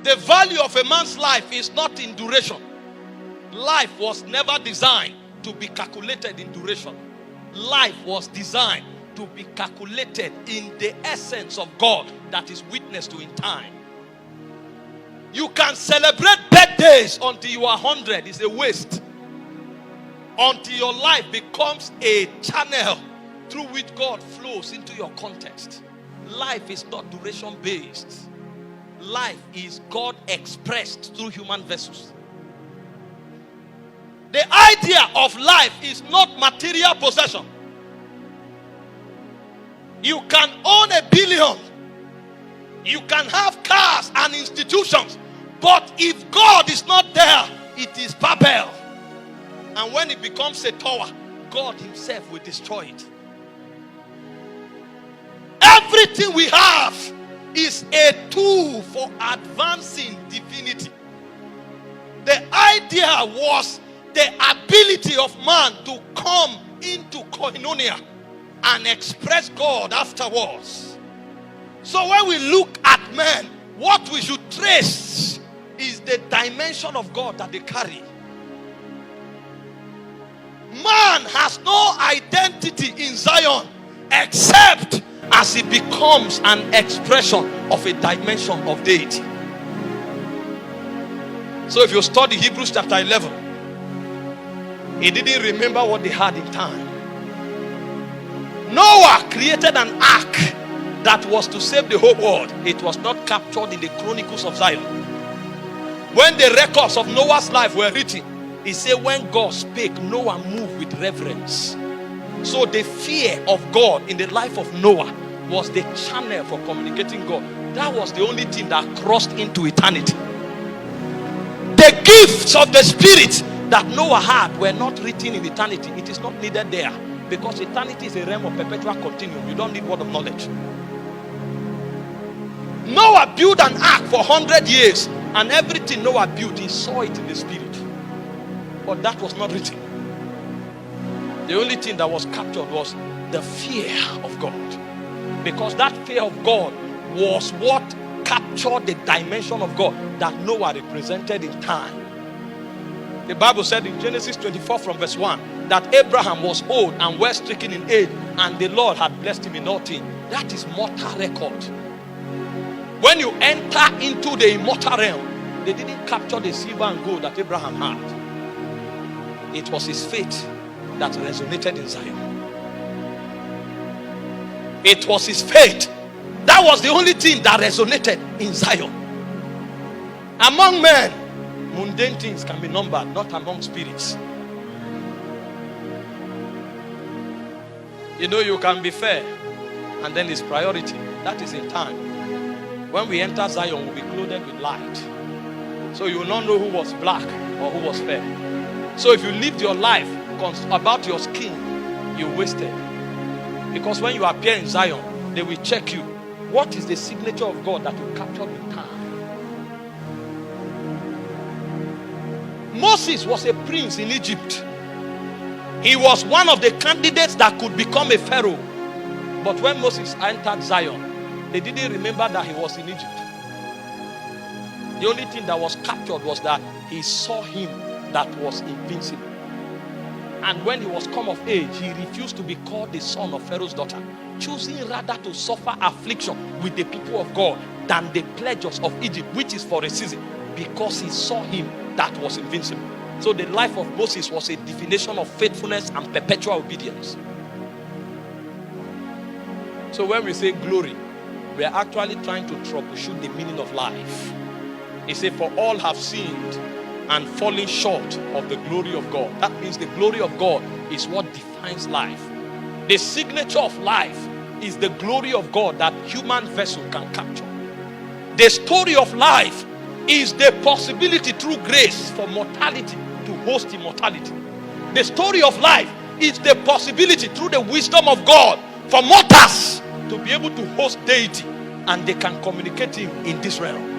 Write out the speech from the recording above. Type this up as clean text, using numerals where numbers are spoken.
The value of a man's life is not in duration. Life was never designed to be calculated in duration. Life was designed to be calculated in the essence of God that is witnessed to in time. You can celebrate birthdays until you are 100. It's a waste. Until your life becomes a channel through which God flows into your context. Life is not duration based. Life is God expressed through human vessels. The idea of life is not material possession. You can own 1 billion. You can have cars and institutions. But if God is not there, it is Babel. And when it becomes a tower, God himself will destroy it. Everything we have is a tool for advancing divinity. The idea was the ability of man to come into koinonia and express God afterwards. So when we look at men, what we should trace is the dimension of God that they carry. Man has no identity in Zion except as he becomes an expression of a dimension of deity. So if you study Hebrews chapter 11, he didn't remember what they had in time. Noah created an ark that was to save the whole world. It was not captured in the Chronicles of Zion. When the records of Noah's life were written, he said when God spake, Noah moved with reverence. So the fear of God in the life of Noah was the channel for communicating God. That was the only thing that crossed into eternity. The gifts of the Spirit that Noah had were not written in eternity. It is not needed there. Because eternity is a realm of perpetual continuum. You don't need word of knowledge. Noah built an ark for 100 years. And everything Noah built, he saw it in the Spirit. But that was not written. The only thing that was captured was the fear of God. Because that fear of God was what captured the dimension of God that Noah represented in time. The Bible said in Genesis 24 from verse 1 that Abraham was old and well stricken in age, and the Lord had blessed him in all things. That is mortal record. When you enter into the immortal realm, they didn't capture the silver and gold that Abraham had. It was his faith that resonated in Zion. It was his faith. That was the only thing that resonated in Zion. Among men, mundane things can be numbered, not among spirits. You know, you can be fair, and then it's priority. That is in time. When we enter Zion, we'll be clothed with light. So you will not know who was black or who was fair. So if you lived your life about your skin, you wasted. Because when you appear in Zion, they will check you. What is the signature of God that will capture in time? Moses was a prince in Egypt. He was one of the candidates that could become a pharaoh. But when Moses entered Zion, they didn't remember that he was in Egypt. The only thing that was captured was that he saw him that was invincible. And when he was come of age, he refused to be called the son of Pharaoh's daughter, choosing rather to suffer affliction with the people of God than the pleasures of Egypt, which is for a season, because he saw him that was invincible. So the life of Moses was a definition of faithfulness and perpetual obedience. So when we say glory, we are actually trying to troubleshoot the meaning of life. He said, for all have sinned and falling short of the glory of God. That means the glory of God is what defines life. The signature of life is the glory of God that human vessel can capture. The story of life is the possibility through grace for mortality to host immortality. The story of life is the possibility through the wisdom of God for mortals to be able to host deity, and they can communicate him in this realm.